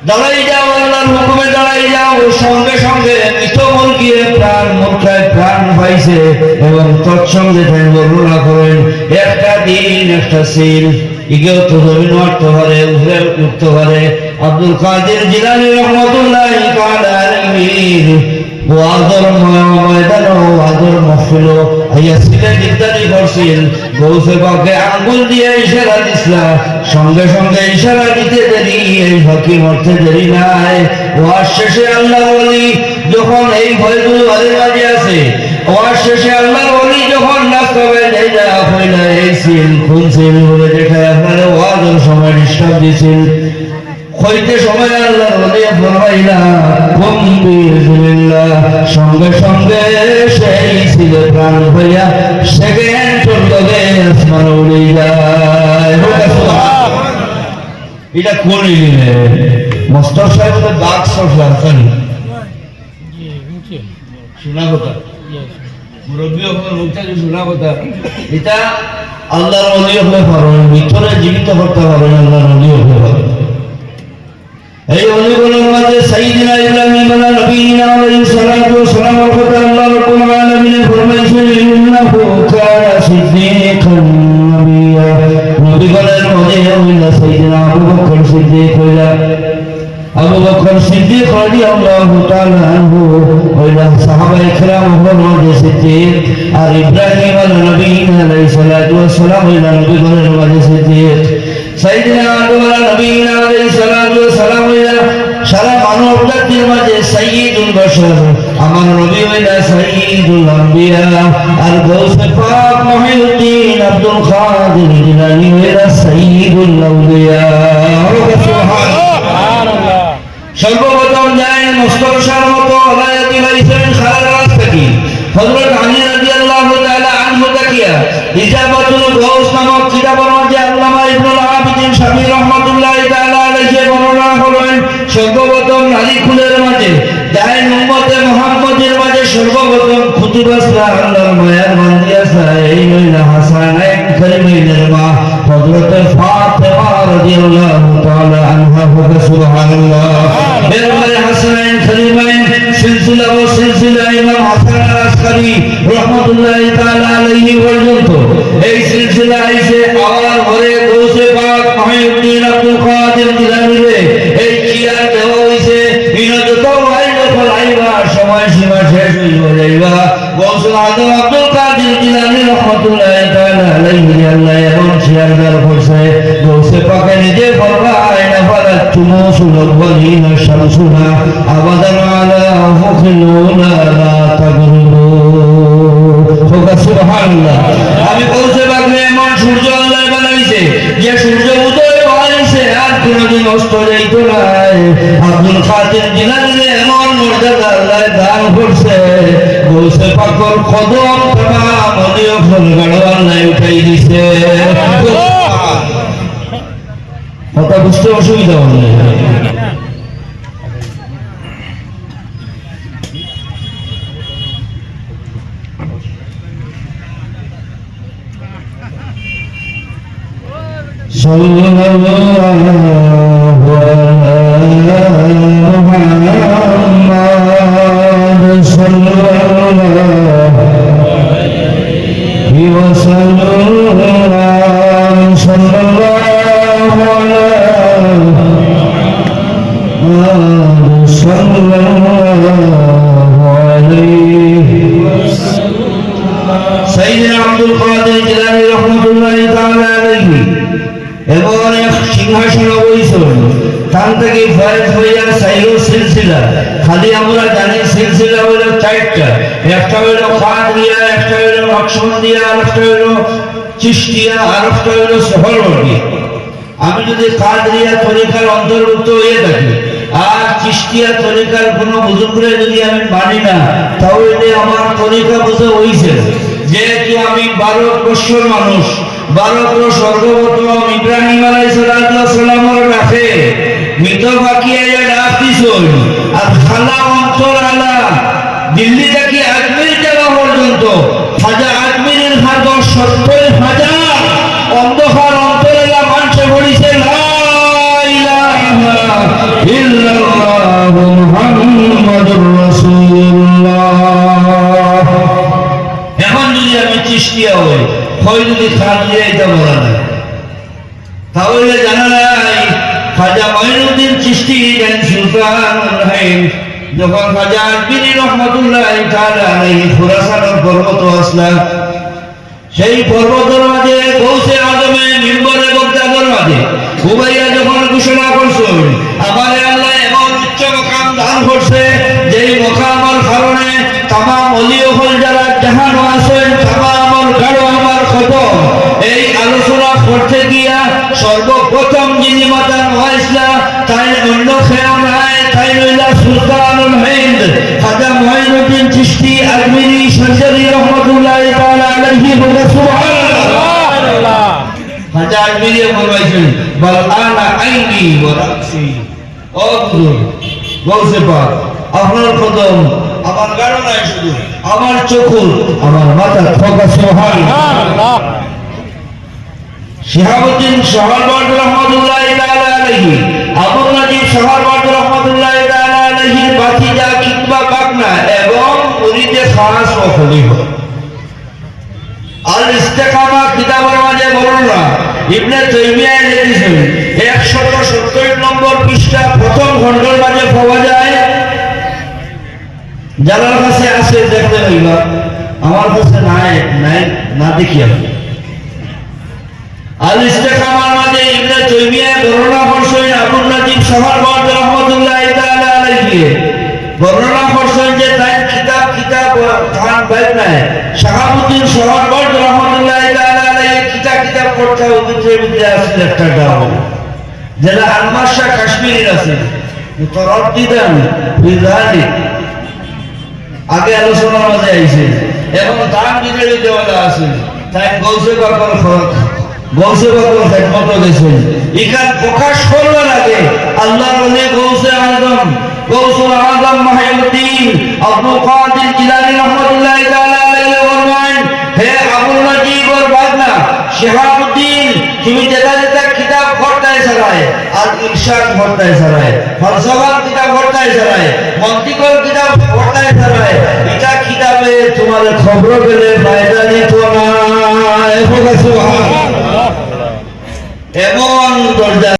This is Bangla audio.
দাঁড়াই যাও, আল্লাহর হুকুমে দাঁড়াই যাও। সঙ্গে সঙ্গে মৃত মুরগির প্রাণ মুখায় প্রাণ পাইছে এবং তৎসঙ্গে তিনি বর্ণনা করেন একটা দিন একটা সিল ইগেও তো জমিন উঠতে পারে, উপরে উঠতে পারে। আব্দুল কাদের জিলানী রহমতুল্লাহি তাআলা আলাইহি ওয়াজর ময়দান ও ওয়াজর মাহফিল আইয়া সিলে দিদারি করছেন। গৌসে পাকে আঙ্গুল দিয়ে ইশারা দিছলা, সঙ্গে সঙ্গে ইশারা দিতে দেরি, এই ফকির মরতে দেরি নাই। ওয়াজ শেষে আল্লাহর ওলি যখন এই ভয়গুলো বাড়ির মাঝে আছে, ওয়াজ শেষে আল্লাহর ওলি যখন নাস্তাবে যাই না হইলা এই সিল খুলছিল বলে দেখায় আপনারা ওয়াজের সময় ডিস্টার্ব দিছিল। হইতে সময় আল্লাহর ওলি ফরমাইলা কুম বিইজনিল্লাহ, সঙ্গে সঙ্গে সেই ছিল প্রাণ হইয়া সেকেন্ডের লগে আসমানে উড়ে যায়। এটা কোন ইলিমে মোস্তফা সাহেবের বাক সরকার জানি শোনা কথা, মুরব্বী হলে মুখটা শোনা কথা। এটা আল্লাহর ওলি হলে পারেন, ভিতরে জীবিত করতে পারেন, আল্লাহর ওলি হলে পারেন। এই ওলিগুলোর মাঝে সাইয়্যিদনা ইব্রাহিম আলা নবিয়িনা আলাইহিস সালাতু ওয়াস সালামের কথা আল্লাহ রাব্বুল আলামিন ফরমাইছেন ইন্নাহু কানা সিদ্দীকান নবিয়্যা। নবীগণের মধ্যে হইলা সাইয়্যিদনা আবু বকর সিদ্দীক হইলা, আবু বকর সিদ্দীক রাদিয়াল্লাহু তাআলা আনহু হইলা সাহাবায়ে কেরামের মধ্যে সিদ্দীক, আর ইব্রাহিম আলা নবিয়িনা আলাইহিস সালাতু ওয়াস সালাম হইলা নবীগণের মধ্যে সিদ্দীক। সাইয়্যিদনা আদম আলা নবিয়িনা আলাইহিস সালাতু ওয়াস সালাম হইলা সারা মানব জাতির মাঝে সাইয়্যিদুল বাশার, আমার নবী হইলা সাইয়্যিদুল আম্বিয়া। আর গৌসে পাক মহিউদ্দিন আব্দুল কাদের জিলানী হইলা সাইয়্যিদুল আউলিয়া। সুবহানাল্লাহ। সর্বপ্রথম যায় মুস্তাফার মতো আলায়াতি লাইছেন খারাপ রাস্তা কি হযরত আলী রাদিয়াল্লাহু তাআলা আনহু তাকিয়া ইজাবাতুল গাউস নামক কিতাবের মধ্যে আল্লামা ইবনুল আবিদিন শাফি রাহমাতুল্লাহি তাআলা আলাইহি বর্ণনা করেন। সর্বপ্রথম নারী খুলের মাঝে যায় উম্মতে মুহাম্মদের মাঝে সর্বপ্রথম খুতুবাসরা আল্লাহর মায়ার বান্দিয়া এই নইলা হাসানাইন কারিমাইনের মা হযরত ফাতেমা রাদিয়াল্লাহু তাআলা আনহা। সুবহানাল্লাহ। এরপরে হাসানাইন কারিমাইন সিলসিলা ও সিলসিলা ইমাম হাসান আল-আসকারী রাহমাতুল্লাহি তাআলা আলাইহি পর্যন্ত এই সিলসিলা আইছে। আওয়ার ঘরে গৌসে পাক মহিউদ্দিন আব্দুল কাদের জিলানীরে এই চেয়ার দেওয়া হইছে। ইনা যত আইলো ফলাইবা সময় সীমা শেষ হইব যাইবা। গৌসুল আজম আব্দুল কাদের জিলানী রাহমাতুল্লাহি তাআলা আলাইহি আল্লাহ এমন চেয়ার দেওয়া করছে, গৌসে পাকে নিজে ফরমায় না ফারাত তুমুসুল আউয়ালিন শামসুনা আবাদান আলা ফুখিলুনা লা তাগরুবু। সুবহানাল্লাহ। আমি গৌসে পাকে এমন সূর্য আল্লাহ বানাইছে যে সূর্য উদয় হইছে আর কোনদিন অস্ত যাইত না। আব্দুল কাদের জিলানী এমন মর্যাদা আল্লাহ দান করছে, গৌসে পাকের কদম তামাম নদীও ফলগাড়ো আল্লাহ উঠাই দিছে। কথা বুঝতে অসুবিধা হবে না। সাল্লাল্লাহু আলাইহি মুহাম্মাদ সাল্লাল্লাহু আলাইহি ওয়াসাল্লাম সাল্লাল্লাহু আলাইহি ওয়াসাল্লাম। সাইয়্যিদনা আব্দুল কাদের জিলানী রাহমাতুল্লাহি তাআলা আলাইহি এবার এক সিংহাসন বইছেন, তার থেকে ফয়েজ হইয়া সাইরো সিলসিলা। খালি আমরা জানি সিলসিলা হইল চারটা, একটা হইল কাদরিয়া, একটা হইল নকশবন্দিয়া, আরেকটা হইল চিশতিয়া, আরেকটা হইল সোহরওয়ার্দী। আমি যদি কাদরিয়া তরিকার অন্তর্ভুক্ত হয়ে থাকি আর চিশতিয়া তরিকার কোনো বুজুর্গরে যদি আমি মানি না, তাহলে আমার তরিকা বুঝে হইছে। যেহেতু আমি ভারতবর্ষের মানুষ, ভারতের সর্বপ্রথম ইব্রাহিম আলাইহিস সালামের ডাকে মৃত বাকিয়া ডাক দিছেন। আর খালা অন্তর আলা দিল্লি থেকে আজমির যাওয়া পর্যন্ত খাজা আজমিরের খাজা 70,000 অন্ধকার অন্তরেলা মানুষে পড়িছে লা ইলাহা ইল্লাল্লাহু মুহাম্মাদুর রাসূলুল্লাহ। এখন যদি আমি চিশতিয়া হই, হয় যদি খান দিয়ে এটা বলা না, তাহলে জানা নাই খাজা মঈনুদ্দিন চিশতি সুলতানুল হিন্দ যখন খাজা আজমিরি রহমাতুল্লাহ তাআলা আলাইহি খুরাসানের পর্বত আসলা, সেই পর্বতের মাঝে গৌসে আজমে মিম্বরে বক্তাদের মাঝে উবাইয়া যখন ঘোষণা করছেন আমার আল্লাহ এমন উচ্চ মকাম দান করছে, যেই মকামের কারণে তামাম ওলি হল যারা জাহানো আছেন তামাম গাঢ় আমার খতম। এই আলোচনা করতে গিয়া সর্বপ্রথম যিনি মাতা নওয়াইসলা তাই অন্য খেয়াল নাই, তাই নইলা সুলতানুল হিন্দ খাজা মঈনুদ্দিন চিশতি আজমিরি শরজরি রহমাতুল্লাহ তাআলা আলাইহি ওয়া সুবহানাল্লাহ। খাজা আজমিরি ফরমাইছেন বল আনা আইনি ওয়া রাসি, ও হুজুর গৌসে পাক আপনার কদম আমার গাড়ো নাই, শুধু আমার চোখু আমার মাথা ঠকা। সুবহানাল্লাহ। শিহাবুদ্দিন শাহরবাদ রহমাতুল্লাহ তাআলা আলাইহি, আবুল নাজিব শাহরবাদ রহমাতুল্লাহ তাআলা আলাইহি বাতিজা কিতবা বাকনা এবং মুরিদে খাস ও খলিফা। আল ইস্তেকামা কিতাবের মাঝে বর্ণনা ইবনে তাইমিয়া লিখেছেন 170 নম্বর পৃষ্ঠা প্রথম খণ্ডের মাঝে পাওয়া যায়। যার কাছে আছে দেখতে হইবা, আমার কাছে নাই নাই না দেখি আমি। আল ইস্তেকামার মাঝে ইবনে তাইমিয়া বর্ণনা করছেন আবুল নাজিব শাহরবাদ রহমাতুল্লাহ তাআলা আলাইহি বর্ণনা করছেন যে তাই কিতাব খান বাইক নাই শাহাবুদ্দিন শাহরবাদ রহমাতুল্লাহ তাআলা আলাইহি কিতাব পড়তে উদ্দেশ্যে আসলে একটা গাঁও যেটা আনমার শাহ কাশ্মীরি আছে মুতারাদ্দিদান বিযালি আগে আলোচনার মাঝে আইছে এবং দান দিতে দেওয়া আছে। তাই গৌসে বাকর খেদমত গেছেন এখান প্রকাশ করবার আগে আল্লাহ ওলি গৌসে আজম গৌসুল আজম মাহিউদ্দিন আব্দুল কাদের জিলানী রহমাতুল্লাহ তাআলা আলাইহি ফরমান, হে আবুল নাজিব ওর বাগনা শিহাবুদ্দিন, তুমি যেটা যেটা কিতাব পড়তায় সরায় আর ইরশাদ পড়তায় সরায়, ফলসফার কিতাব পড়তায় সরায়, মন্তিকর কিতাব পড়তায় সরায়, এটা কিতাবে তোমার খবর পেলে ফায়দা দিত না। সুবহানাল্লাহ। এমন দরজা